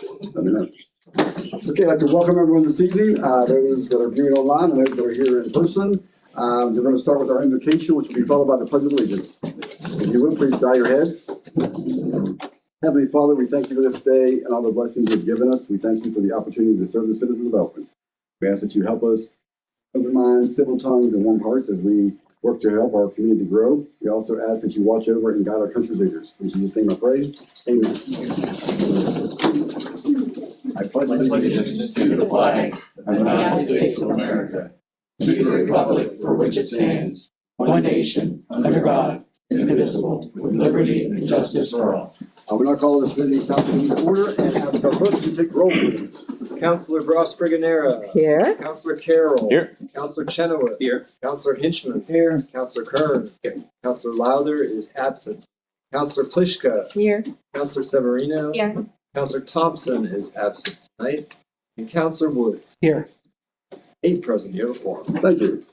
Let me know. Okay, I'd like to welcome everyone this evening, those that are viewing online and those that are here in person. We're going to start with our invocation, which will be followed by the Pledge of Allegiance. If you will, please bow your heads. Heavenly Father, we thank you for this day and all the blessings you've given us. We thank you for the opportunity to serve the citizens of Elkins. We ask that you help us open minds, civil tongues, and warm hearts as we work to help our community grow. We also ask that you watch over and guide our country's leaders. In Jesus' name I pray. Amen. I pledge allegiance to the flag of the United States of America, to the republic for which it stands, one nation, under God, indivisible, with liberty and justice for all. I will now call this meeting to order and ask our clerk to take roll, please. Councilor Gross Friganera. Here. Councilor Carroll. Here. Councilor Chenoweth. Here. Councilor Hinchman. Here. Councilor Kearns. Here. Councilor Lowther is absent. Councilor Pliszka. Here. Councilor Severino. Here. Councilor Thompson is absent tonight. And Councilor Woods. Here. 8 present, you have a quorum. Thank you.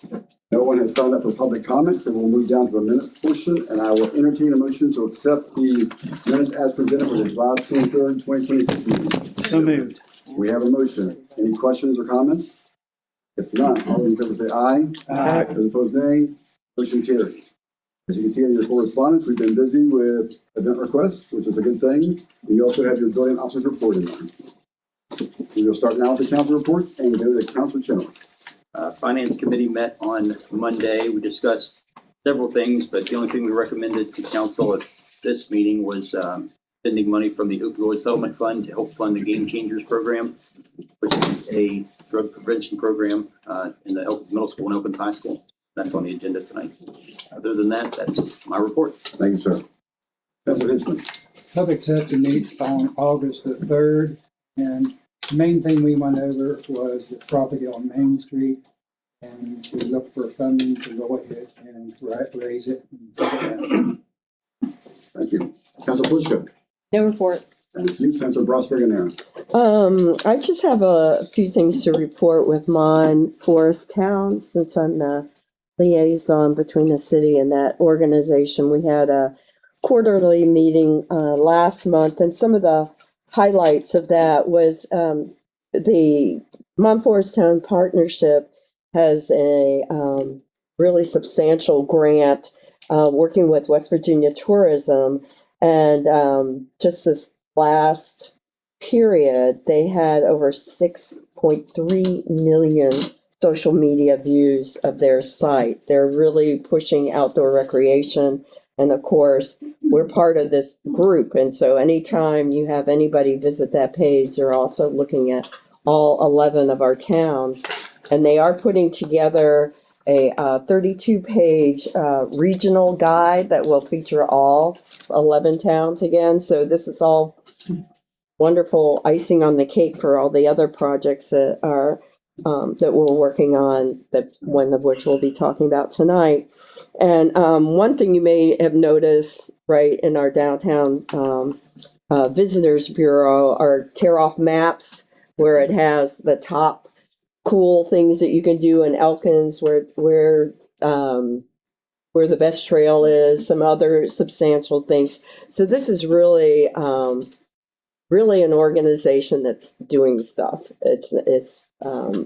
No one has signed up for public comments, so we'll move down to the minutes portion, and I will entertain a motion to accept the minutes as presented for the July 23rd, 2026 meeting. So moved. We have a motion. Any questions or comments? If not, all in favor say aye. Aye. Those opposed, nay. Motion carries. As you can see in your correspondence, we've been busy with event requests, which is a good thing. And you also have your building officers report in there. We will start now with the council reports and go to Councilor Chenoweth. Finance Committee met on Monday. We discussed several things, but the only thing we recommended to council at this meeting was spending money from the opioid settlement fund to help fund the Game Changers program, which is a drug prevention program in the Elkins Middle School and Elkins High School. That's on the agenda tonight. Other than that, that's my report. Thank you, sir. Councilor Hinchman. Public set to meet on August the 3rd, and the main thing we went over was the property on Main Street, and we looked for funding to go ahead and raise it. Thank you. Councilor Pliszka. No report. Thank you. Councilor Gross Friganera. I just have a few things to report with Mon Forest Town, since I'm the liaison between the city and that organization. We had a quarterly meeting last month, and some of the highlights of that was the Mon Forest Town Partnership has a really substantial grant working with West Virginia Tourism, and just this last period, they had over 6.3 million social media views of their site. They're really pushing outdoor recreation. And of course, we're part of this group. And so anytime you have anybody visit that page, they're also looking at all 11 of our towns. And they are putting together a 32-page regional guide that will feature all 11 towns again. So this is all wonderful icing on the cake for all the other projects that are that we're working on, that one of which we'll be talking about tonight. And one thing you may have noticed right in our downtown visitors bureau are tear off maps, where it has the top cool things that you can do in Elkins, where the best trail is, some other substantial things. So this is really really an organization that's doing stuff. It's a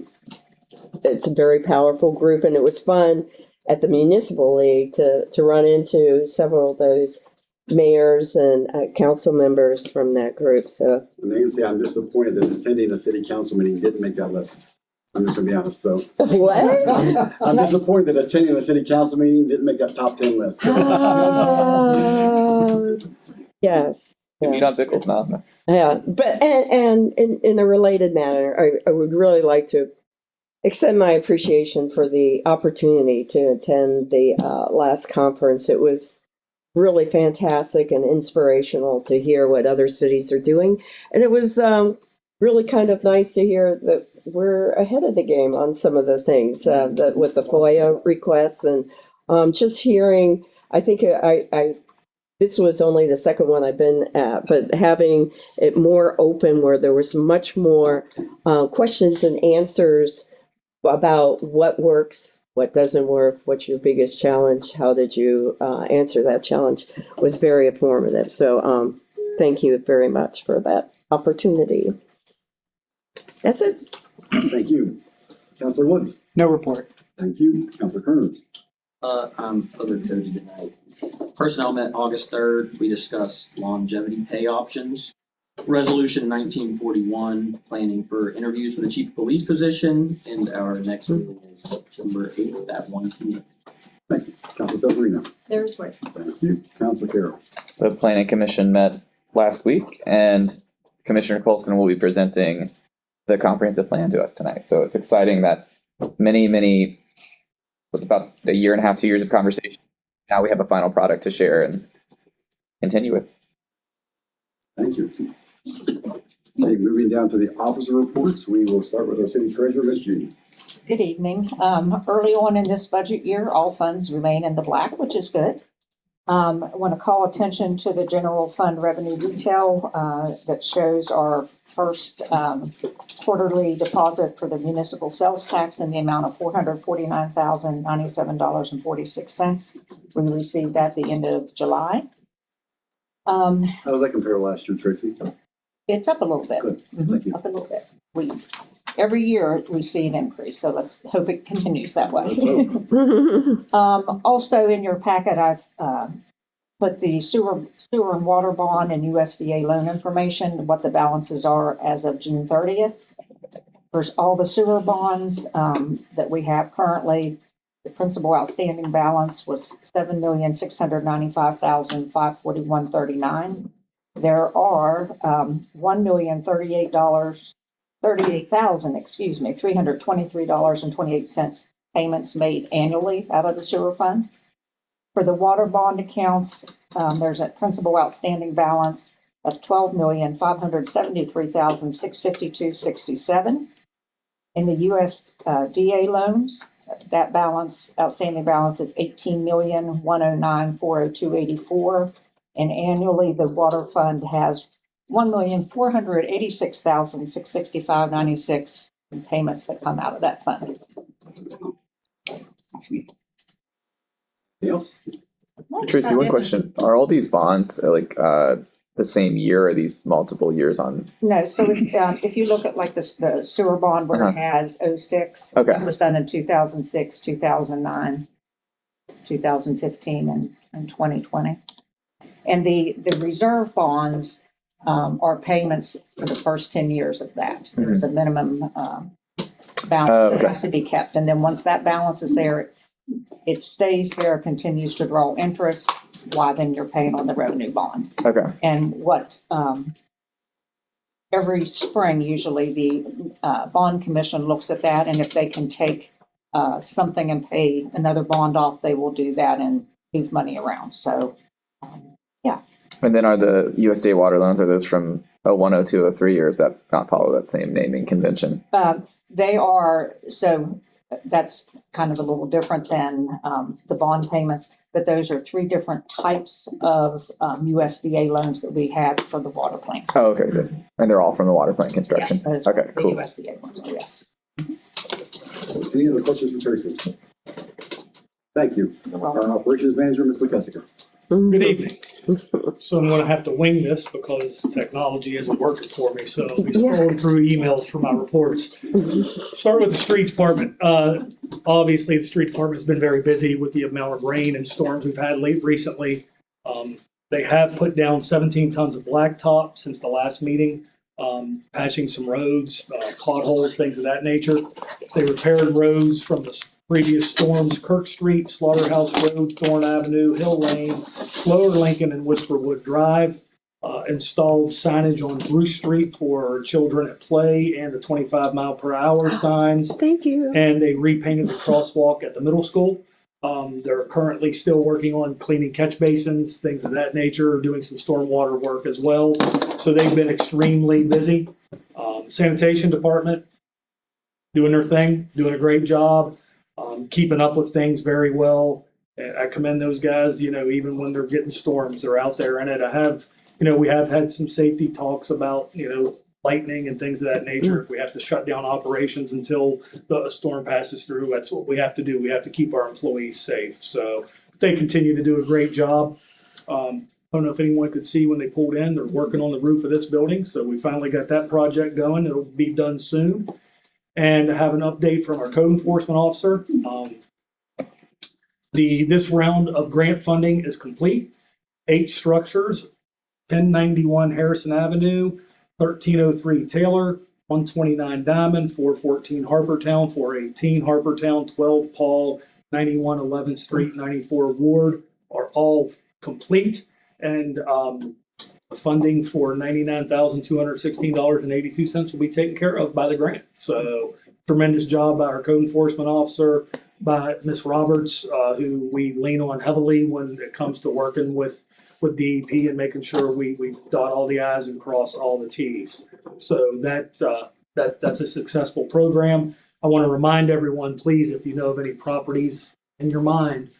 very powerful group, and it was fun at the municipal league to run into several of those mayors and council members from that group. So Nancy, I'm disappointed that attending a city council meeting didn't make that list. I'm just gonna be honest. So what? I'm disappointed that attending a city council meeting didn't make that top 10 list. Yes. You meet on Pickles Mountain. Yeah, but and in a related manner, I would really like to extend my appreciation for the opportunity to attend the last conference. It was really fantastic and inspirational to hear what other cities are doing, and it was really kind of nice to hear that we're ahead of the game on some of the things that with the FOIA requests, and just hearing. I think I this was only the second one I've been at, but having it more open, where there was much more questions and answers about what works, what doesn't work, what's your biggest challenge, how did you answer that challenge, was very informative. So thank you very much for that opportunity. That's it. Thank you. Counselor Woods. No report. Thank you. Counselor Kearns. I'm other Cody tonight. Personnel met August 3rd. We discussed longevity pay options. Resolution 1941, planning for interviews for the chief of police position, and our next meeting is September 8th at 1 p.m. Thank you. Counselor Severino. No report. Thank you. Counselor Carroll. The planning commission met last week, and Commissioner Colson will be presenting the comprehensive plan to us tonight. So it's exciting that many, with about a year and a half, 2 years of conversation, now we have a final product to share and continue with. Thank you. Okay, moving down to the officer reports, we will start with our city treasurer, Ms. Judy. Good evening. Early on in this budget year, all funds remain in the black, which is good. I want to call attention to the general fund revenue detail that shows our first quarterly deposit for the municipal sales tax in the amount of $449,097.46. We received that at the end of July. How does that compare to last year, Tracy? It's up a little bit. Good. Mhm, Thank you. Up a little bit. Every year we see an increase, so let's hope it continues that way. Let's hope. Also in your packet, I've put the sewer and water bond and USDA loan information, what the balances are as of June 30th. For all the sewer bonds that we have currently, the principal outstanding balance was $7,695,541.39. There are $323.28 payments made annually out of the sewer fund. For the water bond accounts, there's a principal outstanding balance of $12,573,652.67. In the USDA loans, that outstanding balance is $18,109,402.84. And annually, the water fund has $1,486,665.96 in payments that come out of that fund. Anything else? Tracy, one question. Are all these bonds the same year, or are these multiple years on? No, so if you look at like the sewer bond where it has 06, Okay. it was done in 2006, 2009, 2015, and 2020. And the reserve bonds are payments for the first 10 years of that. There's a minimum balance that has to be kept. And then once that balance is there, it stays there, continues to draw interest, while then you're paying on the revenue bond. Okay. And what every spring, usually the bond commission looks at that, and if they can take something and pay another bond off, they will do that and move money around. So, yeah. And then are the USDA water loans, are those from 01, 02, 03, or does that not follow that same naming convention? They are, so that's kind of a little different than the bond payments, but those are three different types of USDA loans that we have for the water plant. Oh, okay, good. And they're all from the water plant construction? Yes, those Okay, are the cool. USDA ones, oh, yes. Any other questions for Tracy? Thank you. You're welcome. Our operations manager, Ms. Lukasica. Good evening. So I'm gonna have to wing this because technology isn't working for me, so I'll be scrolling through emails for my reports. Start with the street department. Obviously, the street department's been very busy with the amount of rain and storms we've had recently. They have put down 17 tons of blacktop since the last meeting, patching some roads, potholes, things of that nature. They repaired roads from the previous storms: Kirk Street, Slaughterhouse Road, Thorn Avenue, Hill Lane, Lower Lincoln, and Whisperwood Drive. Installed signage on Bruce Street for children at play and the 25-mile-per-hour signs. Thank you. And they repainted the crosswalk at the middle school. They're currently still working on cleaning catch basins, things of that nature, doing some stormwater work as well. So they've been extremely busy. Sanitation department doing their thing, doing a great job. Keeping up with things very well. I commend those guys, even when they're getting storms, they're out there in it. We have had some safety talks about, lightning and things of that nature. If we have to shut down operations until the storm passes through, that's what we have to do. We have to keep our employees safe. So they continue to do a great job. I don't know if anyone could see when they pulled in, they're working on the roof of this building. So we finally got that project going. It'll be done soon. And I have an update from our code enforcement officer. This round of grant funding is complete. 8 structures, 1091 Harrison Avenue, 1303 Taylor, 129 Diamond, 414 Harpertown, 418 Harpertown, 12 Paul, 91 11th Street, 94 Ward are all complete. And funding for $99,216.82 will be taken care of by the grant. So tremendous job by our code enforcement officer, by Ms. Roberts, who we lean on heavily when it comes to working with DEP and making sure we dot all the I's and cross all the T's. So that's a successful program. I want to remind everyone, please, if you know of any properties in your mind,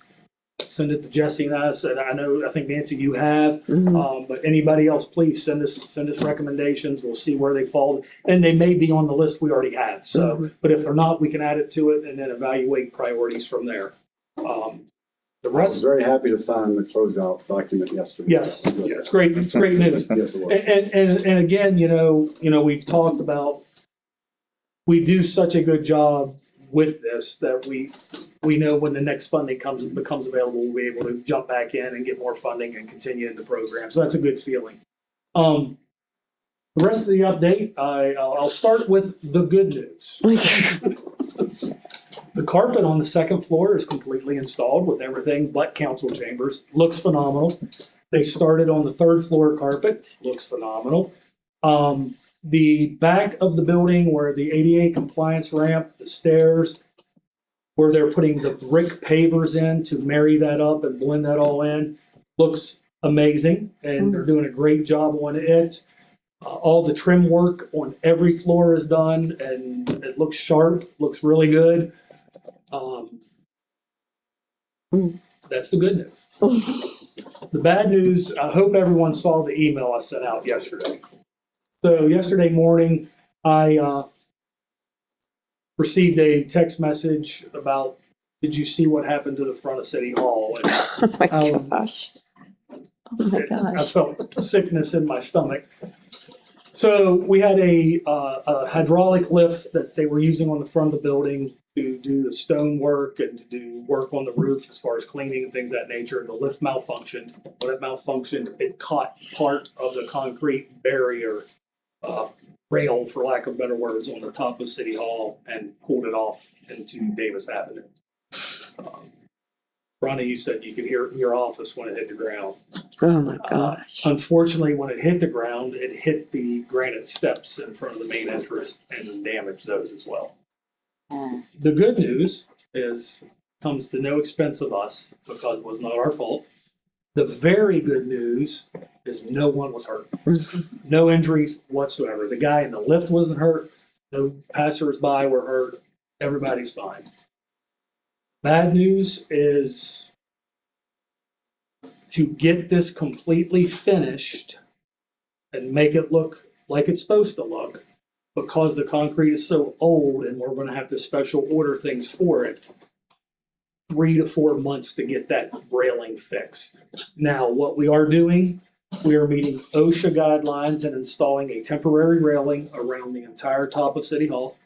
send it to Jesse and us. And I think Nancy, you have, but anybody else, please send us recommendations. We'll see where they fall, and they may be on the list we already have. So, but if they're not, we can add it to it and then evaluate priorities from there. The I was rest, very happy to sign the closeout document yesterday. yes, yeah, it's great. It's great news. Yes, it was. And again, we've talked about, we do such a good job with this that we know when the next funding becomes available, we'll be able to jump back in and get more funding and continue in the program. So that's a good feeling. The rest of the update, I'll start with the good news. The carpet on the second floor is completely installed with everything but council chambers. Looks phenomenal. They started on the third floor carpet. Looks phenomenal. The back of the building where the ADA compliance ramp, the stairs, where they're putting the brick pavers in to marry that up and blend that all in, looks amazing. And they're doing a great job on it. All the trim work on every floor is done and it looks sharp, looks really good. That's the good news. The bad news, I hope everyone saw the email I sent out yesterday. So yesterday morning, I received a text message about, did you see what happened to the front of City Hall? And Oh my gosh. Oh my I gosh. felt sickness in my stomach. So we had a hydraulic lift that they were using on the front of the building to do the stone work and to do work on the roof as far as cleaning and things of that nature. The lift malfunctioned. When it malfunctioned, it caught part of the concrete barrier rail, for lack of better words, on the top of City Hall and pulled it off into Davis Avenue. Ronnie, you said you could hear it in your office when it hit the ground. Oh my gosh. Unfortunately, when it hit the ground, it hit the granite steps in front of the main entrance and damaged those as well. The good news comes to no expense of us because it was not our fault. The very good news is no one was hurt. No injuries whatsoever. The guy in the lift wasn't hurt. No passersby were hurt. Everybody's fine. Bad news is to get this completely finished and make it look like it's supposed to look, because the concrete is so old and we're going to have to special order things for it, 3 to 4 months to get that railing fixed. Now, what we are doing, we are meeting OSHA guidelines and installing a temporary railing around the entire top of City Hall.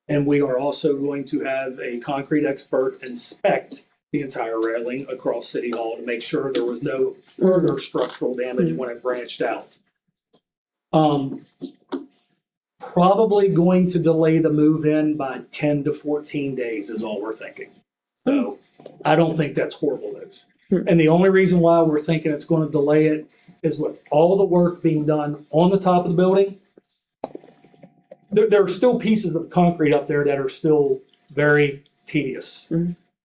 And we are also going to have a concrete expert inspect the entire railing across City Hall to make sure there was no further structural damage when it branched out. Probably going to delay the move-in by 10 to 14 days is all we're thinking. So I don't think that's horrible news. And the only reason why we're thinking it's going to delay it is with all the work being done on the top of the building, there are still pieces of concrete up there that are still very tedious.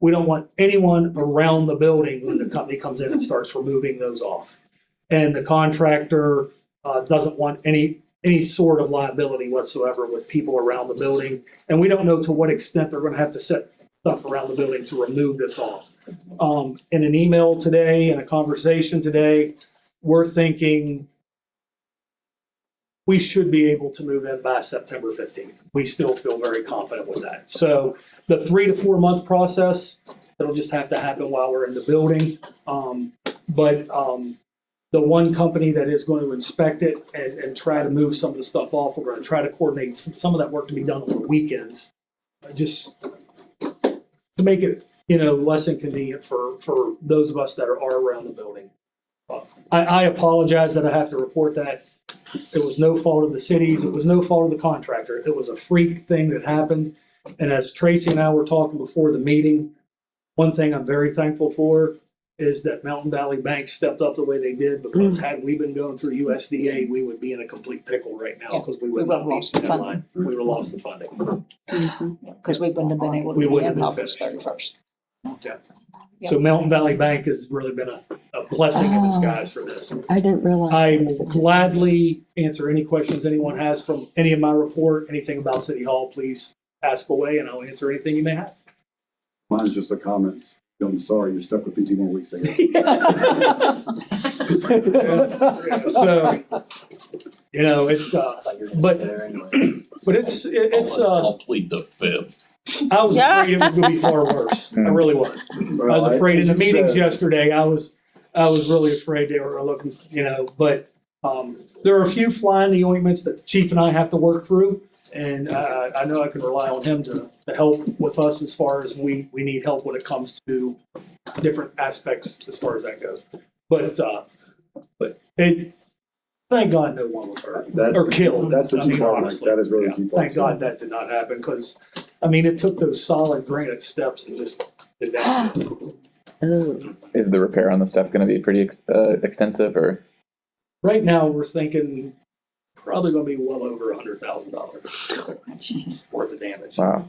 We don't want anyone around the building when the company comes in and starts removing those off. And the contractor doesn't want any sort of liability whatsoever with people around the building. And we don't know to what extent they're going to have to set stuff around the building to remove this off. In an email today, in a conversation today, we're thinking we should be able to move in by September 15th. We still feel very confident with that. So the 3 to 4 month process, it'll just have to happen while we're in the building. But the one company that is going to inspect it and try to move some of the stuff off, we're going to try to coordinate some of that work to be done on the weekends, just to make it, less inconvenient for those of us that are around the building. I apologize that I have to report that. It was no fault of the cities. It was no fault of the contractor. It was a freak thing that happened. And as Tracy and I were talking before the meeting, one thing I'm very thankful for is that Mountain Valley Bank stepped up the way they did, because had we been going through USDA, we would be in a complete pickle right now, because we would not be lost the in that line. We would have lost the funding. Because we wouldn't have been able to We wouldn't have begin been August finished. 31st. So Mountain Valley Bank has really been a blessing in disguise for this. I didn't realize. I there was a will gladly answer any questions anyone has from any of my report, anything about City Hall, please ask away and I'll answer anything you may have. Mine's just a comment. I'm sorry, you're stuck with me 2 more weeks, I guess. So, it's, but I'll plead the fifth. I was afraid it was gonna be far worse. I really was. I was afraid in the meetings yesterday, I was really afraid they were looking, but, there are a few fly in the ointments that the chief and I have to work through. And, I know I can rely on him to help with us as far as we need help when it comes to different aspects as far as that goes. But thank God no one was hurt or killed. That's the key part. Honestly. That is really the key part. Thank God that did not happen, because, it took those solid granite steps and just did that. Oh, Is the repair on the stuff going to be pretty extensive, or? Right now, we're thinking probably gonna be well over $100,000 worth of damage. Wow.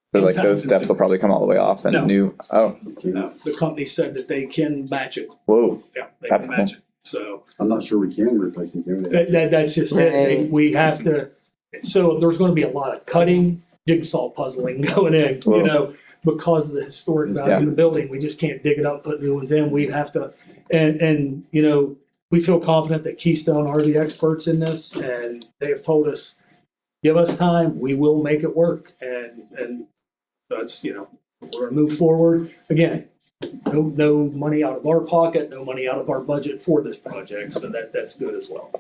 So like those steps will probably come all the way off and No. new. Oh, No, the company said that they can match it. whoa. Yeah, they That's can match it. So I'm not sure we can replace them, can we? that's just it. Right. We have to, so there's gonna be a lot of cutting, jigsaw puzzling going in, Whoa. because of the historic value of the building. We just can't dig it up, put new ones in. We have to, and we feel confident that Keystone are the experts in this, and they have told us, give us time, we will make it work. And so it's, we're gonna move forward. Again, no money out of our pocket, no money out of our budget for this project, so that's good as well.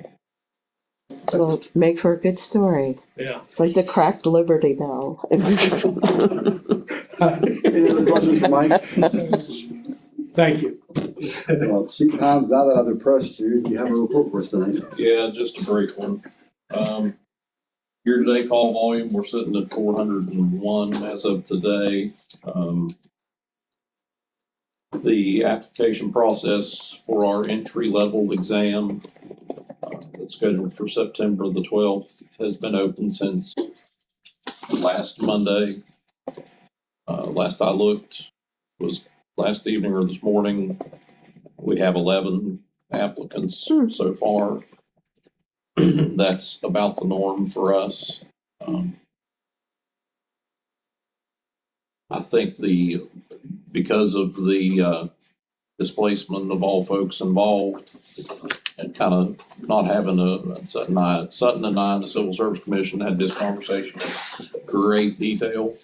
will make for a good story. Yeah. It's like the cracked Liberty Bell. Any other questions for Mike? Thank you. Well, Chief Hines, now that I've impressed you, do you have a report for us tonight? Yeah, just a brief one. Year-to-date call volume, we're sitting at 401 as of today. The application process for our entry-level exam that's scheduled for September the 12th has been open since last Monday. Last I looked was last evening or this morning. We have 11 applicants so far. That's about the norm for us. I think because of the displacement of all folks involved and kind of not having Sutton and I and the Civil Service Commission had this conversation in great detail.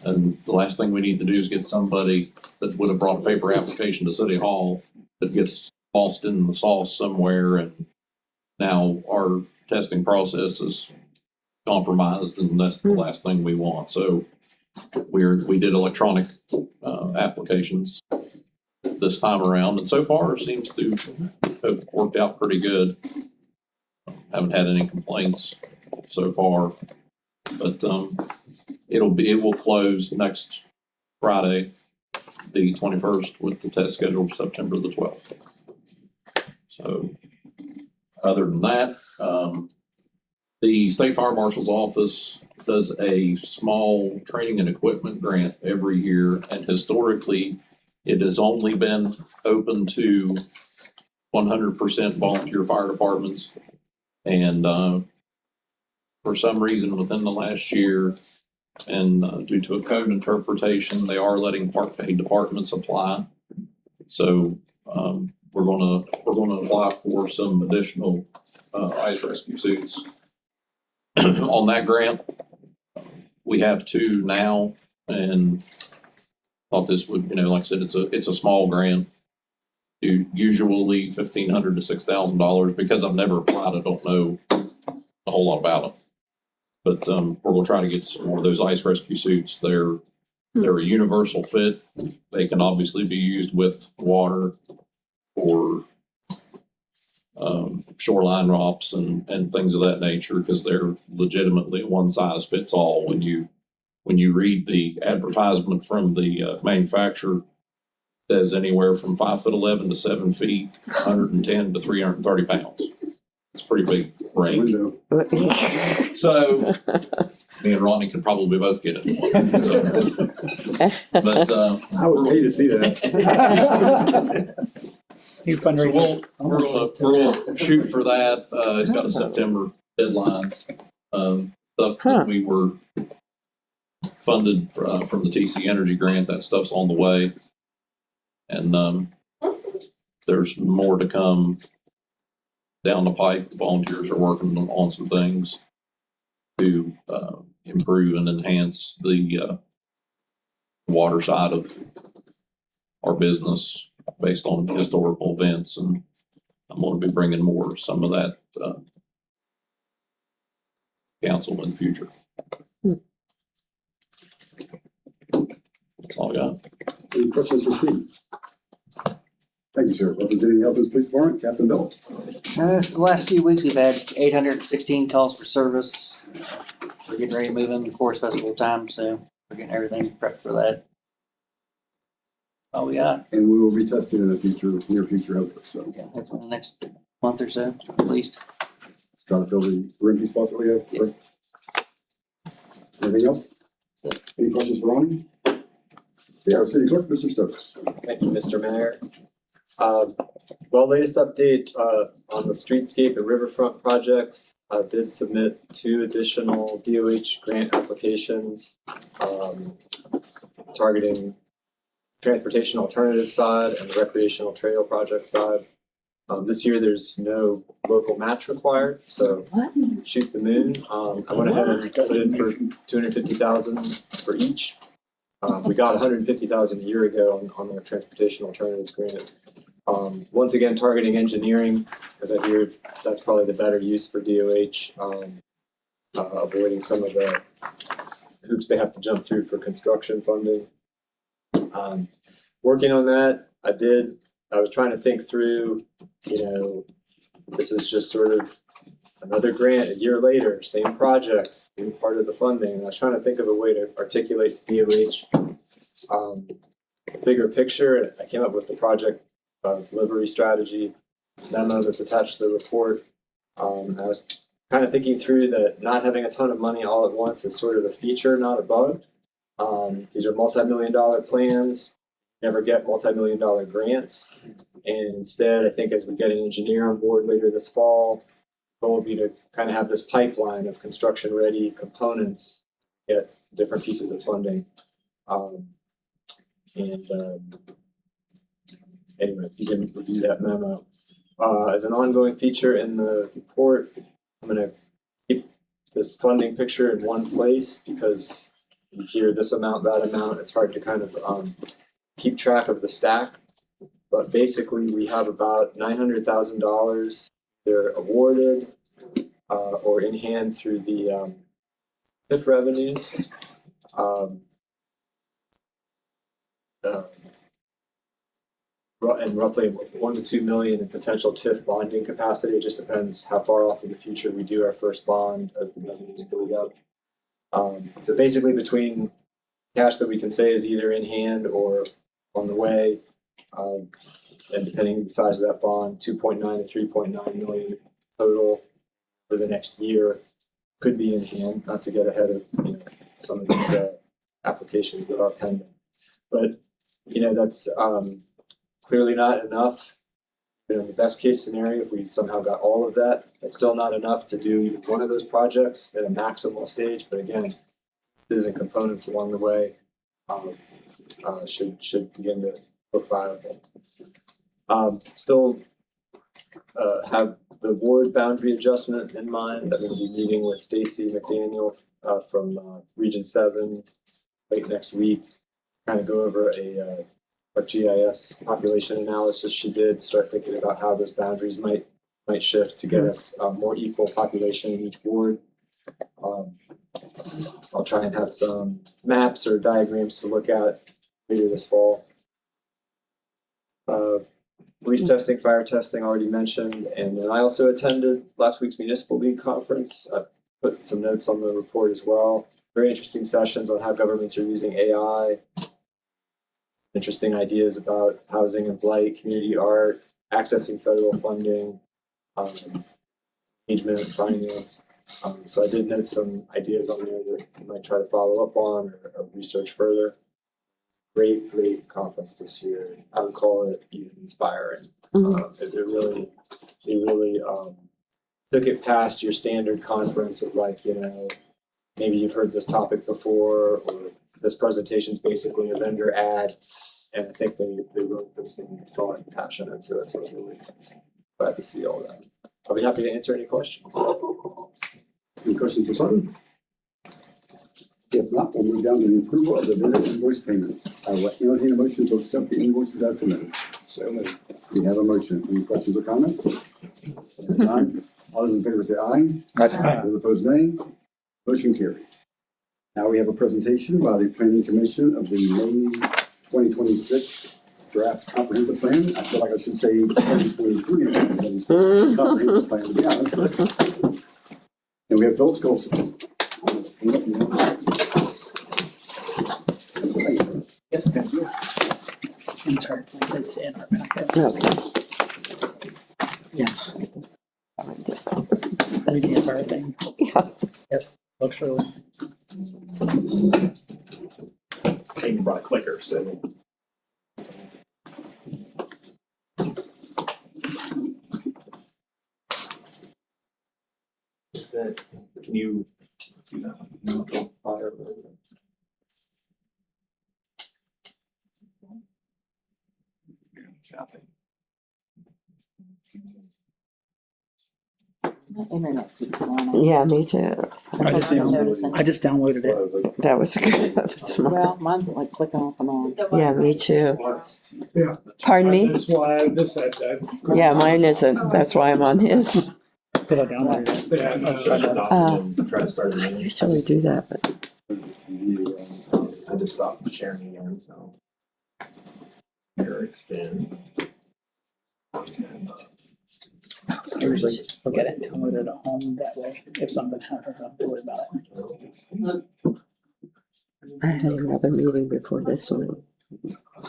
And the last thing we need to do is get somebody that would have brought a paper application to City Hall that gets lost in the sauce somewhere, and now our testing process is compromised, and that's the last thing we want. So we did electronic applications this time around, and so far it seems to have worked out pretty good. Haven't had any complaints so far, but it will close next Friday, the 21st, with the test scheduled September the 12th. So other than that, the State Fire Marshal's office does a small training and equipment grant every year, and historically it has only been open to 100% volunteer fire departments. And for some reason within the last year, and due to a code interpretation, they are letting park paid departments apply. So we're gonna apply for some additional ice rescue suits on that grant. We have 2 now, and thought this would, like I said, it's a small grant. usually $1,500 to $6,000. Because I've never applied, I don't know a whole lot about it. But we're gonna try to get some more of those ice rescue suits. They're a universal fit. They can obviously be used with water or shoreline ROPS and things of that nature, because they're legitimately one size fits all. When you read the advertisement from the manufacturer, it says anywhere from 5'11" to 7 feet, 110 to 330 pounds. It's pretty big range. So me and Ronnie could probably both get it. But I would pay to see that. New so fundraiser. we're gonna shoot for that. It's got a September deadline. Stuff that we were funded from the TC Energy grant, that stuff's on the way. And there's more to come down the pipe. Volunteers are working on some things to improve and enhance the water side of our business based on historical events, and I'm going to be bringing some of that council in the future. That's all I got. Any questions for Steve? Thank you, sir. Representing the Elkins Police Department, Captain Bill. The last few weeks, we've had 816 calls for service. We're getting ready to move into Forest Festival time, so we're getting everything prepped for that. All we got. And we will be testing in the future, near future, hopefully. So Yeah, hopefully in the next month or so, at least. try to fill the empty spots that we have. Yes. Anything else? Any questions for Ronnie? Yeah, our city clerk, Mr. Stokes. Thank you, Mr. Mayor. Well, latest update on the streetscape and riverfront projects. I did submit 2 additional DOH grant applications targeting transportation alternative side and the recreational trail project side. This year, there's no local match required, so shoot the moon. I went ahead and put in for $250,000 for each. We got $150,000 a year ago on our transportation alternatives grant. Once again, targeting engineering, as I hear that's probably the better use for DOH, avoiding some of the hoops they have to jump through for construction funding. Working on that, I was trying to think through, this is just sort of another grant a year later, same projects, same part of the funding. And I was trying to think of a way to articulate to DOH a bigger picture. And I came up with the project delivery strategy memo that's attached to the report. I was kind of thinking through that not having a ton of money all at once is sort of a feature, not a bug. These are multi-million-dollar plans, never get multi-million-dollar grants. And instead, I think as we get an engineer on board later this fall, the goal will be to kind of have this pipeline of construction-ready components, get different pieces of funding. Anyway, you can review that memo. As an ongoing feature in the report, I'm going to keep this funding picture in one place because you hear this amount, that amount. It's hard to kind of keep track of the stack. But basically, we have about $900,000 they're awarded or in hand through the TIF revenues. And roughly 1 to 2 million in potential TIF bonding capacity. It just depends how far off in the future we do our first bond as the revenues build up. So basically, between cash that we can say is either in hand or on the way, and depending on the size of that bond, 2.9 to 3.9 million total for the next year could be in hand. Not to get ahead of some of these applications that are pending, but that's clearly not enough. In the best case scenario, if we somehow got all of that, it's still not enough to do even one of those projects at a maximal stage. But again, pieces and components along the way should begin to look viable. Still have the ward boundary adjustment in mind. I'm going to be meeting with Stacy McDaniel from Region 7 late next week. Kind of go over a what GIS population analysis she did, start thinking about how those boundaries might shift to get us a more equal population in each ward. I'll try and have some maps or diagrams to look at later this fall. Police testing, fire testing, already mentioned, and then I also attended last week's Municipal League Conference. I put some notes on the report as well. Very interesting sessions on how governments are using AI. Interesting ideas about housing and blight, community art, accessing federal funding, engagement and finance. So I did note some ideas on there that you might try to follow up on or research further. Great conference this year. I would call it even inspiring. It really took it past your standard conference of like, maybe you've heard this topic before, or this presentation is basically a vendor ad. And I think they really put some thought and passion into it. So I was really glad to see all that. I'll be happy to answer any questions. Any questions for Sutton? If not, we'll move down to the approval of the vendor invoice payments. I will entertain a motion to accept the invoices as submitted. So moved. We have a motion. Any questions or comments? None. All those in favor say aye. Aye. Those opposed, nay. Motion carried. Now we have a presentation by the Planning Commission of the May 2026 draft comprehensive plan. I feel like I should say 2023 comprehensive plan, to be honest. And we have Phillips Colson. Yes, thank you. Intern, it's in our packet. Yeah. We can have everything. Yeah. Yep, looks really. Came from a clicker, so. Is that, can you do that? No, fire. Shopping. My internet keeps going on. Yeah, me too. I just downloaded it. That was good. That was smart. Well, mine's like clicking off and on. Yeah, me too. Yeah. Pardon me? That's why this had that. Yeah, mine isn't. That's why I'm on his. Because I downloaded it. Yeah. Try to start I it. usually do that, but I just stopped sharing again, so. Here, extend. I usually just look at it and download it at home that way. If something happens, I don't have to worry about it. I had another meeting before this one.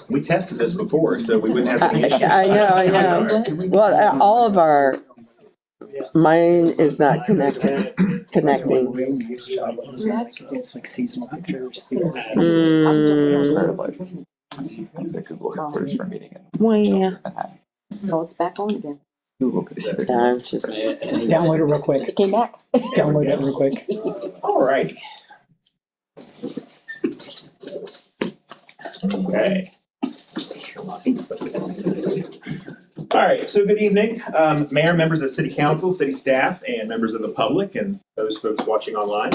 We tested this before, so we wouldn't have any issues. I know. Well, all of mine is not connecting. It's like seasonal pictures. It's a Google headquarters for a meeting. Well, yeah. Oh, it's back on again. Google could see their. I'm just, Download it real quick. It came back. Download it real quick. All right. Okay. All right, so good evening, Mayor, members of City Council, City staff, and members of the public, and those folks watching online.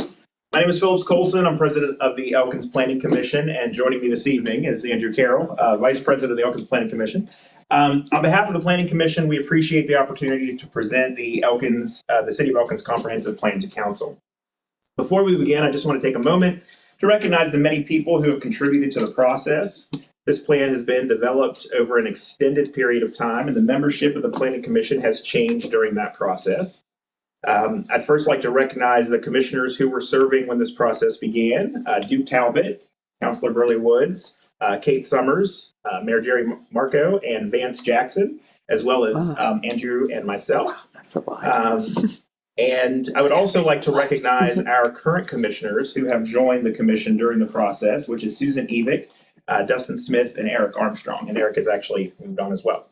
My name is Phillips Colson. I'm president of the Elkins Planning Commission, and joining me this evening is Andrew Carroll, vice president of the Elkins Planning Commission. On behalf of the Planning Commission, we appreciate the opportunity to present the City of Elkins Comprehensive Plan to Council. Before we begin, I just want to take a moment to recognize the many people who have contributed to the process. This plan has been developed over an extended period of time, and the membership of the Planning Commission has changed during that process. I'd first like to recognize the commissioners who were serving when this process began. Duke Talbot, Councilor Burley Woods, Kate Summers, Mayor Jerry Marco, and Vance Jackson, as well as Andrew and myself. that's a while. And I would also like to recognize our current commissioners who have joined the commission during the process, which is Susan Evick, Dustin Smith, and Eric Armstrong. And Eric has actually moved on as well.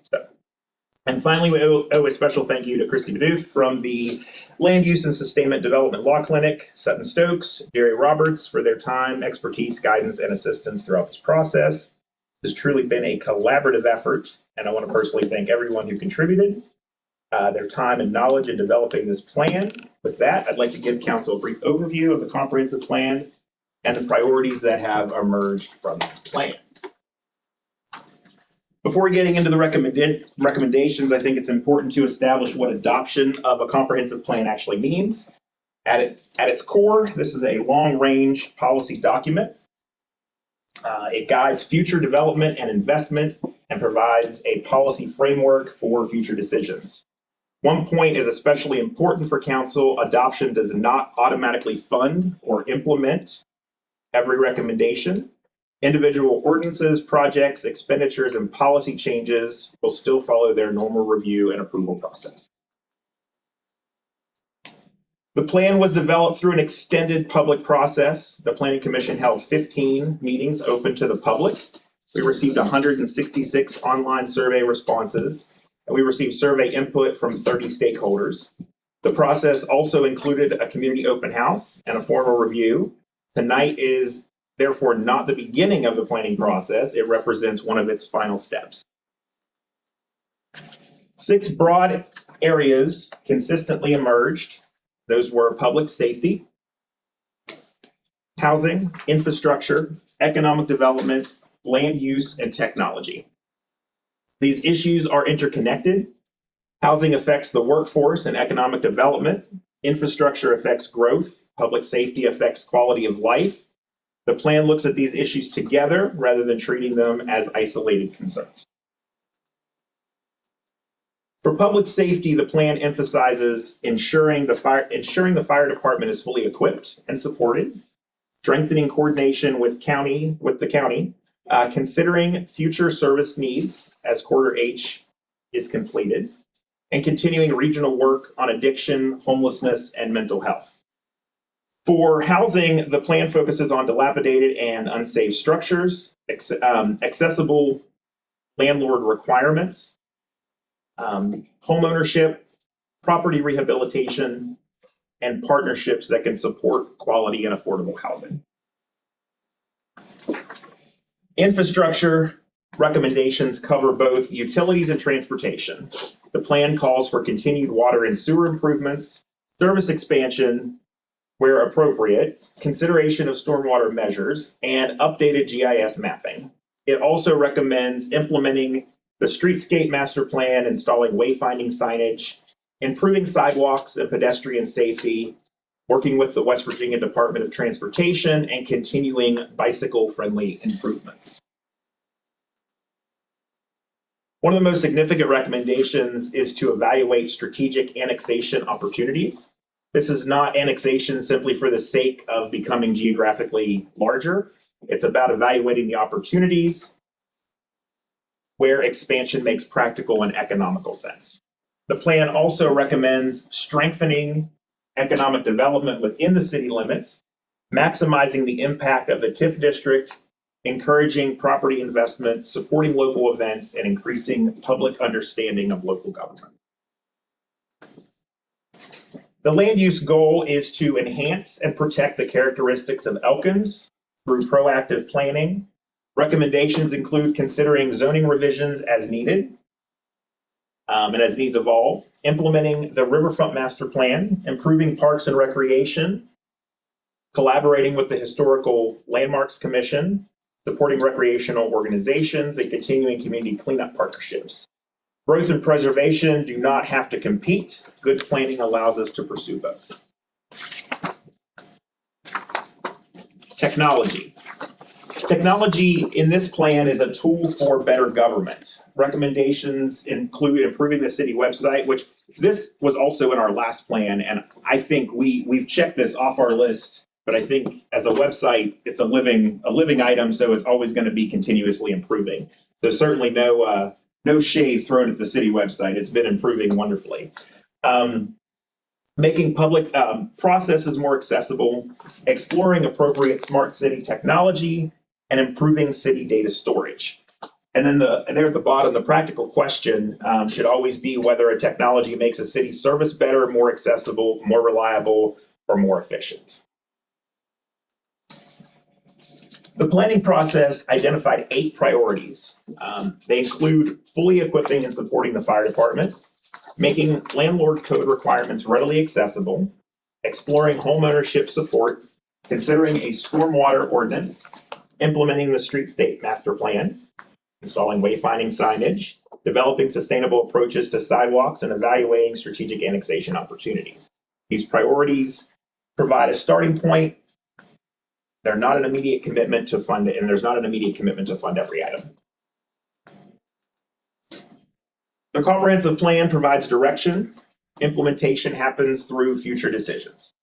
And finally, we owe a special thank you to Christy Beduth from the Land Use and Sustainment Development Law Clinic, Sutton Stokes, Jerry Roberts for their time, expertise, guidance, and assistance throughout this process. This has truly been a collaborative effort, and I want to personally thank everyone who contributed their time and knowledge in developing this plan. With that, I'd like to give Council a brief overview of the comprehensive plan and the priorities that have emerged from the plan. Before getting into the recommendations, I think it's important to establish what adoption of a comprehensive plan actually means. At its core, this is a long-range policy document. It guides future development and investment and provides a policy framework for future decisions. One point is especially important for council: adoption does not automatically fund or implement every recommendation. Individual ordinances, projects, expenditures, and policy changes will still follow their normal review and approval process. The plan was developed through an extended public process. The Planning Commission held 15 meetings open to the public. We received 166 online survey responses, and we received survey input from 30 stakeholders. The process also included a community open house and a formal review. Tonight is therefore not the beginning of the planning process. It represents one of its final steps. 6 broad areas consistently emerged. Those were public safety, housing, infrastructure, economic development, land use, and technology. These issues are interconnected. Housing affects the workforce and economic development. Infrastructure affects growth. Public safety affects quality of life. The plan looks at these issues together rather than treating them as isolated concerns. For public safety, the plan emphasizes ensuring the fire department is fully equipped and supported, strengthening coordination with the county, considering future service needs as Quarter H is completed, and continuing regional work on addiction, homelessness, and mental health. For housing, the plan focuses on dilapidated and unsafe structures, accessible landlord requirements, homeownership, property rehabilitation, and partnerships that can support quality and affordable housing. Infrastructure recommendations cover both utilities and transportation. The plan calls for continued water and sewer improvements, service expansion where appropriate, consideration of stormwater measures, and updated GIS mapping. It also recommends implementing the streetscape master plan, installing wayfinding signage, improving sidewalks and pedestrian safety, working with the West Virginia Department of Transportation, and continuing bicycle-friendly improvements. One of the most significant recommendations is to evaluate strategic annexation opportunities. This is not annexation simply for the sake of becoming geographically larger. It's about evaluating the opportunities where expansion makes practical and economical sense. The plan also recommends strengthening economic development within the city limits, maximizing the impact of the TIF district, encouraging property investment, supporting local events, and increasing public understanding of local government. The land use goal is to enhance and protect the characteristics of Elkins through proactive planning. Recommendations include considering zoning revisions as needed and as needs evolve, implementing the Riverfront Master Plan, improving parks and recreation, collaborating with the Historical Landmarks Commission, supporting recreational organizations, and continuing community cleanup partnerships. Growth and preservation do not have to compete. Good planning allows us to pursue both. Technology. Technology in this plan is a tool for better government. Recommendations include improving the city website, which this was also in our last plan, and I think we've checked this off our list, but I think as a website, it's a living item, so it's always going to be continuously improving. So certainly no shade thrown at the city website. It's been improving wonderfully. Making public processes more accessible, exploring appropriate smart city technology, and improving city data storage. And then there at the bottom, the practical question should always be whether a technology makes a city service better, more accessible, more reliable, or more efficient. The planning process identified 8 priorities. They include fully equipping and supporting the fire department, making landlord code requirements readily accessible, exploring homeownership support, considering a stormwater ordinance, implementing the streetscape master plan, installing wayfinding signage, developing sustainable approaches to sidewalks, and evaluating strategic annexation opportunities. These priorities provide a starting point. They're not an immediate commitment to fund it, and there's not an immediate commitment to fund every item. The comprehensive plan provides direction. Implementation happens through future decisions.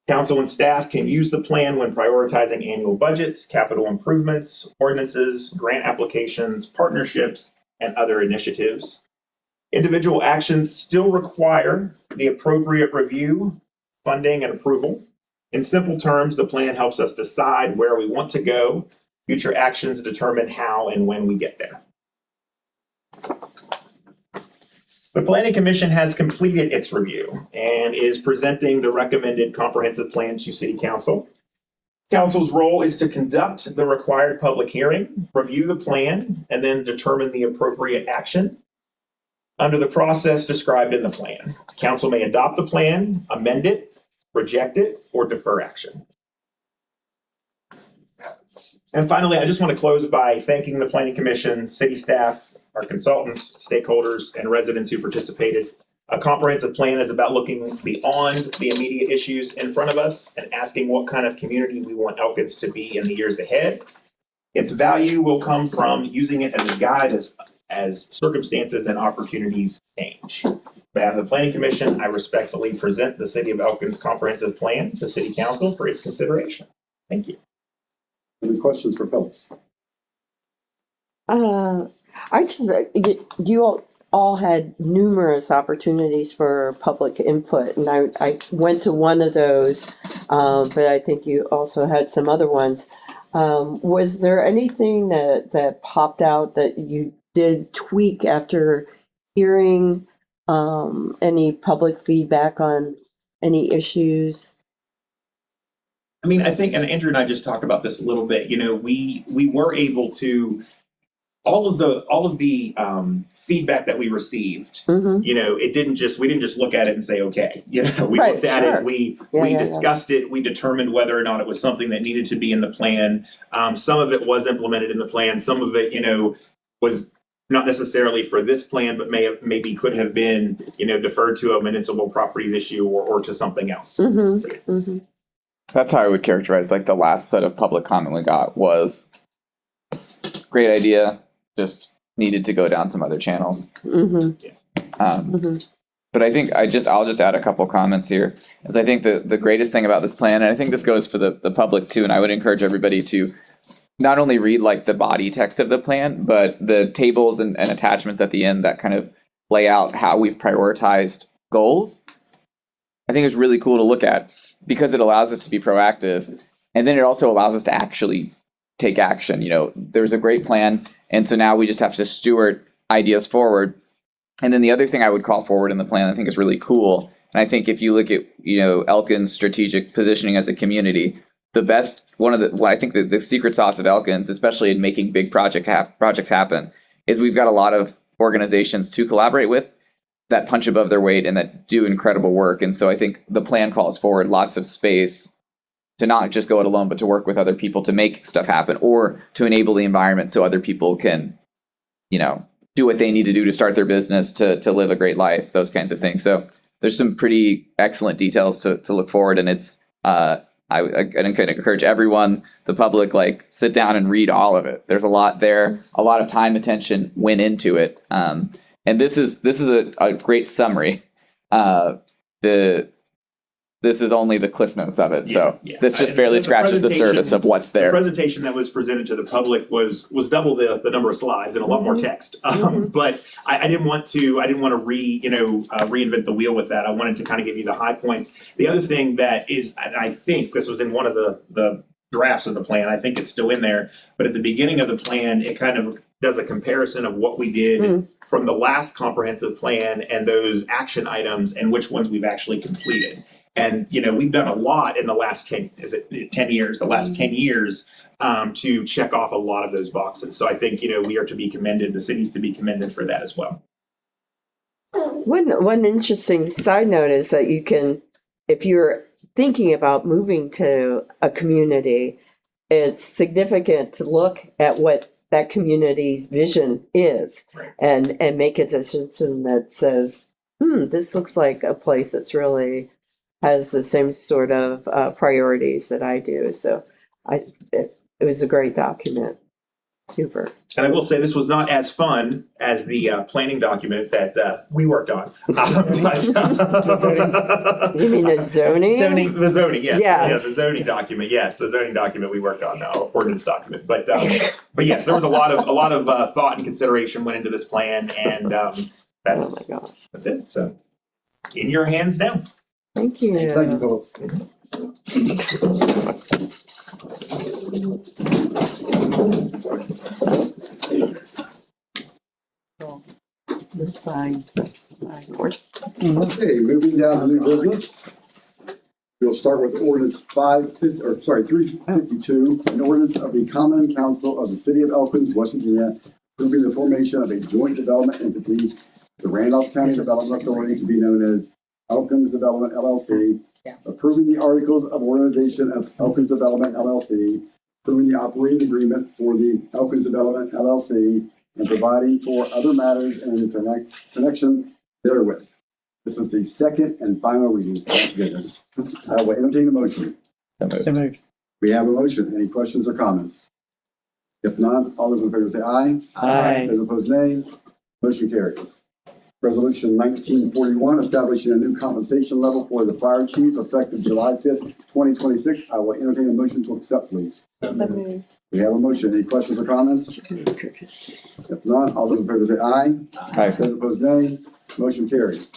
Council and staff can use the plan when prioritizing annual budgets, capital improvements, ordinances, grant applications, partnerships, and other initiatives. Individual actions still require the appropriate review, funding, and approval. In simple terms, the plan helps us decide where we want to go. Future actions determine how and when we get there. The Planning Commission has completed its review and is presenting the recommended comprehensive plan to City Council. Council's role is to conduct the required public hearing, review the plan, and then determine the appropriate action under the process described in the plan. Council may adopt the plan, amend it, reject it, or defer action. And finally, I just want to close by thanking the Planning Commission, city staff, our consultants, stakeholders, and residents who participated. A comprehensive plan is about looking beyond the immediate issues in front of us and asking what kind of community we want Elkins to be in the years ahead. Its value will come from using it as a guide as circumstances and opportunities change. On behalf of the Planning Commission, I respectfully present the City of Elkins comprehensive plan to City Council for its consideration. Thank you. Any questions for Phyllis? I just, you all had numerous opportunities for public input, and I went to one of those, but I think you also had some other ones. Was there anything that popped out that you did tweak after hearing any public feedback on any issues? I mean, I think, and Andrew and I just talked about this a little bit, you know, we were able to, all of the feedback that we received, you know, we didn't just look at it and say, okay, you know, we looked at it, we discussed it, we determined whether or not it was something that needed to be in the plan. Some of it was implemented in the plan, some of it, you know, was not necessarily for this plan, but maybe could have been, you know, deferred to a municipal properties issue or to something else. That's how I would characterize like the last set of public comment we got was great idea, just needed to go down some other channels. But I think I'll just add a couple comments here. As I think the greatest thing about this plan, and I think this goes for the public too, and I would encourage everybody to not only read like the body text of the plan, but the tables and attachments at the end that kind of lay out how we've prioritized goals. I think it's really cool to look at because it allows us to be proactive. And then it also allows us to actually take action. You know, there's a great plan. And so now we just have to steward ideas forward. And then the other thing I would call forward in the plan, I think is really cool. And I think if you look at, you know, Elkins' strategic positioning as a community, I think the secret sauce of Elkins, especially in making big projects happen, is we've got a lot of organizations to collaborate with that punch above their weight and that do incredible work. And so I think the plan calls forward lots of space to not just go it alone, but to work with other people to make stuff happen or to enable the environment so other people can, you know, do what they need to do to start their business, to live a great life, those kinds of things. So there's some pretty excellent details to look forward. And it's, I encourage everyone, the public, like sit down and read all of it. There's a lot there, a lot of time, attention went into it. And this is a great summary. This is only the cliff notes of it. This just barely scratches the surface of what's there. The presentation that was presented to the public was double the number of slides and a lot more text. But I didn't want to reinvent the wheel with that. I wanted to kind of give you the high points. The other thing that is, and I think this was in one of the drafts of the plan, I think it's still in there, but at the beginning of the plan, it kind of does a comparison of what we did from the last comprehensive plan and those action items and which ones we've actually completed. And, you know, we've done a lot in the last 10 years, to check off a lot of those boxes. So I think, you know, we are to be commended, the city's to be commended for that as well. One interesting side note is that you can, if you're thinking about moving to a community, it's significant to look at what that community's vision is. Right. And make a decision that says, this looks like a place that's really has the same sort of priorities that I do. So it was a great document. Super. And I will say this was not as fun as the planning document that we worked on. But, You mean the zoning? The zoning, yes. Yes. Yeah, the zoning document, yes, the zoning document we worked on, ordinance document. But yes, there was a lot of thought and consideration went into this plan, and Oh my that's God. that's it. So in your hands now. Thank you. Thank you, Phillips. The sign board. Okay, moving down to new business. We'll start with ordinance 352, an ordinance of the Common Council of the City of Elkins, West Virginia, approving the formation of a joint development entity, the Randolph County Development Authority, to be known as Elkins Development LLC, approving the articles of organization of Elkins Development LLC, approving the operating agreement for the Elkins Development LLC, and providing for other matters in connection therewith. This is the second and final reading. Thank goodness. I will entertain a motion. So moved. We have a motion. Any questions or comments? If not, all those in favor say aye. Aye. Those opposed, nay. Motion carries. Resolution 1941, establishing a new compensation level for the fire chief effective July 5th, 2026. I will entertain a motion to accept, please. We have a motion. Any questions or comments? If not, all those in favor say aye. Aye. Those opposed, nay. Motion carries.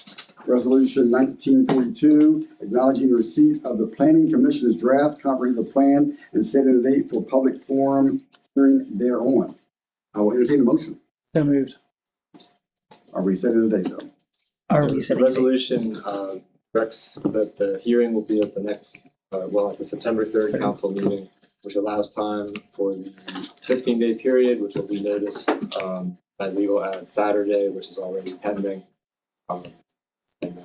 Resolution 1942, acknowledging receipt of the Planning Commission's draft comprehensive plan and setting the date for public forum hearing thereon. I will entertain a motion. So moved. Are we setting a date though? Are we The setting a date? resolution directs that the hearing will be at the next, at the September 3rd council meeting, which allows time for the 15-day period, which will be noticed by legal ad Saturday, which is already pending. And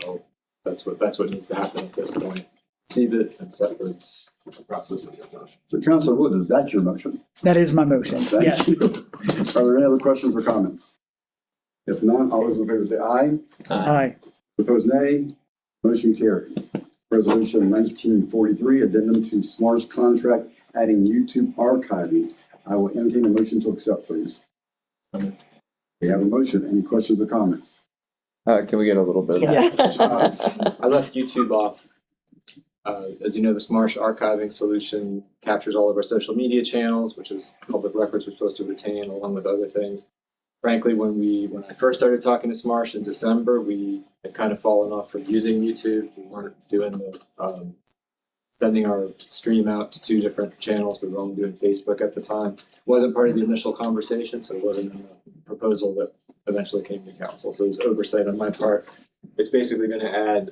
that's what needs to happen at this point. See that and set for this process of the motion. So Councilor Woods, is that your motion? That is my motion. Thank Yes. you. Are there any other questions or comments? If none, all those in favor say aye. Aye. Opposed, nay. Motion carries. Resolution 1943, addendum to SMART's contract adding YouTube archiving. I will entertain a motion to accept, please. We have a motion. Any questions or comments? Can we get a little bit? Yeah. I left YouTube off. As you know, the Smarsh archiving solution captures all of our social media channels, which is public records we're supposed to retain along with other things. Frankly, when I first started talking to Smarsh in December, we had kind of fallen off from using YouTube. We weren't doing the sending our stream out to 2 different channels. We were only doing Facebook at the time. It wasn't part of the initial conversation, so it wasn't in the proposal that eventually came to council. So it was oversight on my part. It's basically going to add,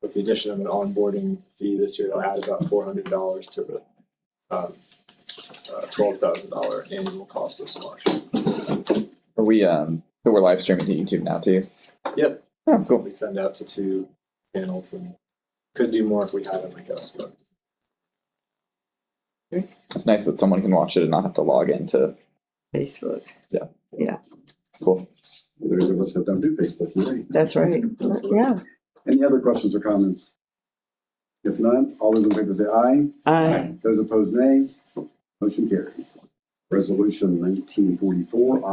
with the addition of an onboarding fee this year, it'll add about $400 to the $12,000 annual cost of Smarsh. Are we so we're live streaming to YouTube now too? Yep. Oh, So cool. we send out to 2 channels and could do more if we had them, I guess. But It's nice that someone can watch it and not have to log into. Facebook. Cool. There's a list that don't do Facebook, you're right. That's right. Yeah. Any other questions or comments? If none, all those in favor say aye. Aye. Those opposed, nay. Motion carries. Resolution 1944,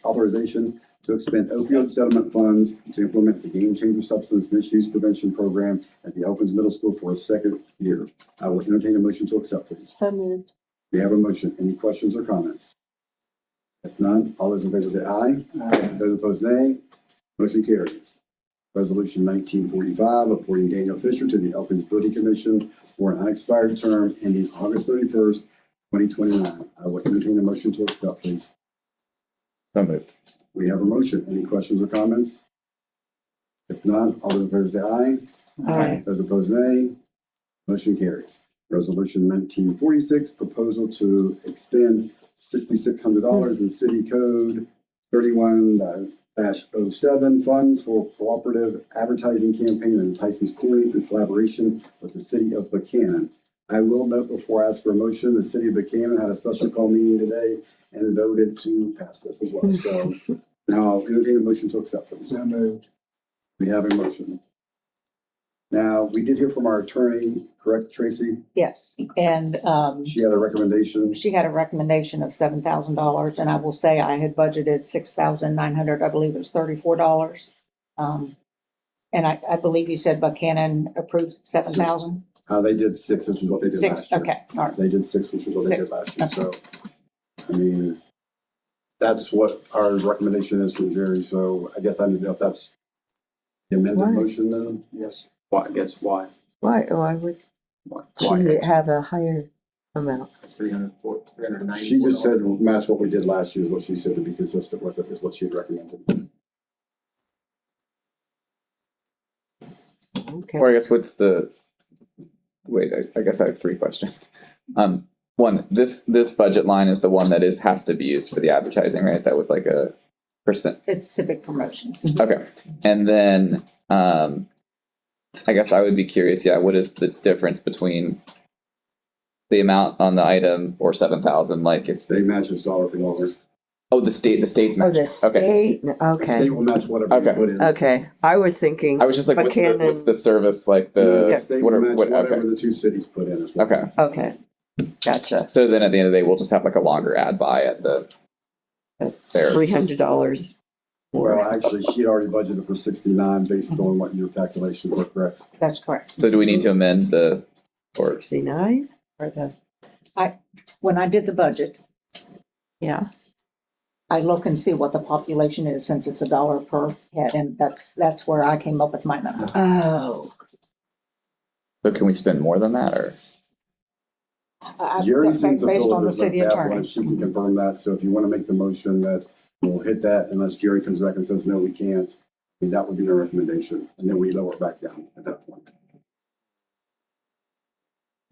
authorization to expend opioid settlement funds to implement the Game Changer Substance Misuse Prevention Program at the Elkins Middle School for a second year. I will entertain a motion to accept, please. So moved. We have a motion. Any questions or comments? If none, all those in favor say aye. Those opposed, nay. Motion carries. Resolution 1945, appointing Daniel Fisher to the Elkins Building Commission for an unexpired term ending August 31st, 2029. I will entertain a motion to accept, please. So moved. We have a motion. Any questions or comments? If none, all those in favor say aye. Aye. Those opposed, nay. Motion carries. Resolution 1946, proposal to expend $6,600 in City Code 31-07 funds for cooperative advertising campaign in Tyson's Corning in collaboration with the City of Buchanan. I will note before I ask for a motion, the city of Buchanan had a special call meeting today and voted to pass this as well. So now I'll entertain a motion to accept this. So moved. We have a motion. Now, we did hear from our attorney, correct, Tracy? Yes, and, She had a recommendation. she had a recommendation of $7,000, and I will say I had budgeted 6,900, I believe it was $34. And I believe you said Buchanan approves 7,000? They did 6, which is what they did last 6, year. okay, all right. They did 6, which is what they did 6, last year. So, I mean, that's what our recommendation is from Jerry. So I guess I need to know if that's the amended Right. motion then. Yes. Why, I guess why? Why would she have a higher amount? 394. She just said match what we did last year is what she said, to be consistent with it is what she had recommended. Okay. Or I guess what's the, wait, I guess I have 3 questions. One, this budget line is the one that has to be used for the advertising, right? That was like a percent. It's civic promotions. Okay. And then, I guess I would be curious, what is the difference between the amount on the item or 7,000, like if, They match us dollar for dollar. the state's Oh, match. the Okay. state, The okay, state will match whatever you Okay. put in. okay. I was thinking, I was just like, Buchanan. what's the service, like No, the, the state what will are, match what, whatever okay. the 2 cities put in as well. Okay. Okay, gotcha. So then at the end of the day, we'll just have like a longer ad buy at the, there. $300 Well, more. actually, she had already budgeted for 69 based on what your calculations were, correct? That's correct. So do we need to amend the, or, 69 or the, When I did the budget, yeah, I look and see what the population is since it's $1 per head, and that's where I came up with my number. oh, so can we spend more than that or? Jerry Based seems to on feel the there's no city cap on attorney. it. She can confirm that. So if you want to make the motion that we'll hit that unless Jerry comes back and says, no, we can't, I mean, that would be the recommendation. And then we lower it back down at that point.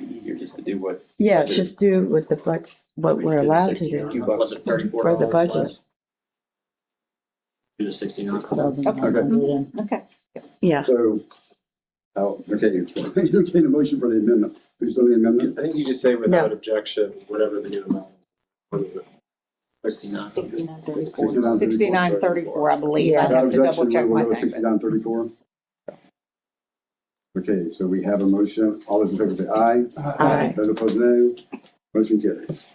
Easier just to do what. yeah, just do with the budget, what We we're just did the allowed to 69. do. Was it $34? For the budget. less? Do the 69. Okay. Yeah, So, okay, entertain a motion for the amendment. Who's doing the amendment? I think you just say without objection, whatever the new amount is. What is it? 69. 6934, I believe. I Yeah. Without have to double objection, check we'll my go with thing. 6934. Okay, so we have a motion. All those in favor say aye. Aye. Those opposed, no. Motion carries.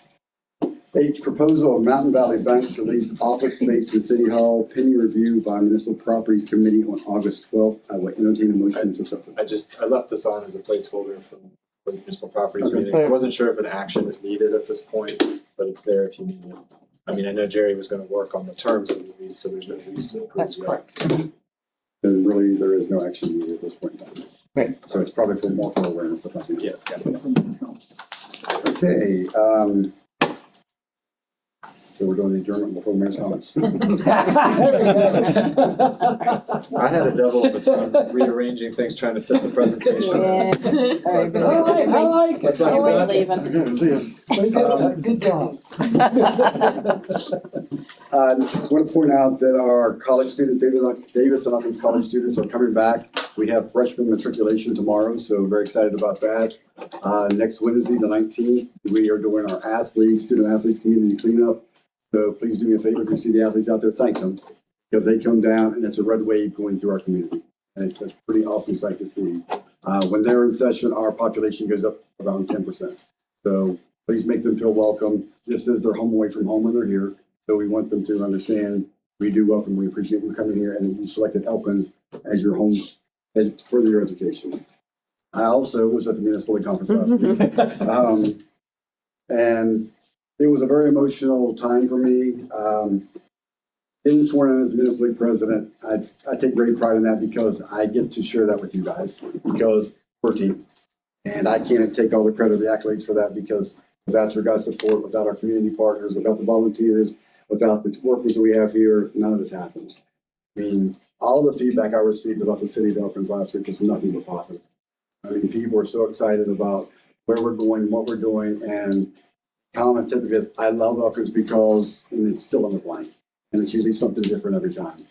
H, proposal of Mountain Valley Bank to lease office space in City Hall, pending review by Municipal Properties Committee on August 12th. I will entertain a motion to accept it. I left this on as a placeholder for the municipal properties Okay. meeting. I wasn't sure if an action is needed at this point, but it's there if you need it. I mean, I know Jerry was gonna work on the terms of the lease, so there's no lease to approve That's yet. correct. Then really, there is no action needed at this point in time. Right. So it's probably for more for awareness of nothing Yeah. else. Okay, so we're doing the adjournment before the mayor's comments. I had a double between rearranging things, trying to fit the presentation. But, I like Let's it. not I get like back it. Okay, see ya. Good job. I want to point out that our college students, Davis and Elkins college students are coming back. We have freshman matriculation tomorrow, so very excited about that. Next Wednesday, the 19th, we are doing our student athletes community cleanup. So please do me a favor, if you see the athletes out there, thank them, because they come down and it's a red wave going through our community. And it's a pretty awesome sight to see. When they're in session, our population goes up around 10%. So please make them feel welcome. This is their home away from home when they're here. So we want them to understand we do welcome, we appreciate you coming here, and you selected Elkins as your home for your education. I also was at the municipal league conference last week. And it was a very emotional time for me. Being sworn in as municipal league president, I take great pride in that because I get to share that with you guys because we're a team. And I can't take all the credit or the accolades for that because without your guys' support, without our community partners, without the volunteers, without the workers that we have here, none of this happens. I mean, all the feedback I received about the city of Elkins last week was nothing but positive. I mean, people are so excited about where we're going, what we're doing, and comment typically is, I love Elkins because, and it's still in the blank, and it's usually something different every time.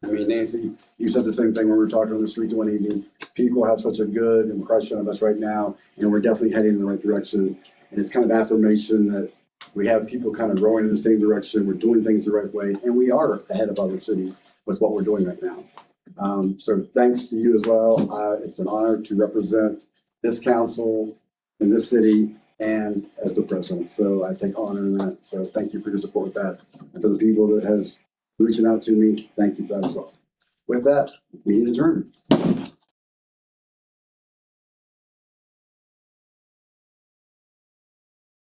I mean, Nancy, you said the same thing when we were talking on the street one evening. People have such a good impression of us right now, and we're definitely heading in the right direction. And it's kind of affirmation that we have people kind of rowing in the same direction. We're doing things the right way, and we are ahead of other cities with what we're doing right now. So thanks to you as well. It's an honor to represent this council in this city and as the president. So I take honor in that. So thank you for your support with that. And for the people that has reaching out to me, thank you for that as well. With that, meeting adjourned.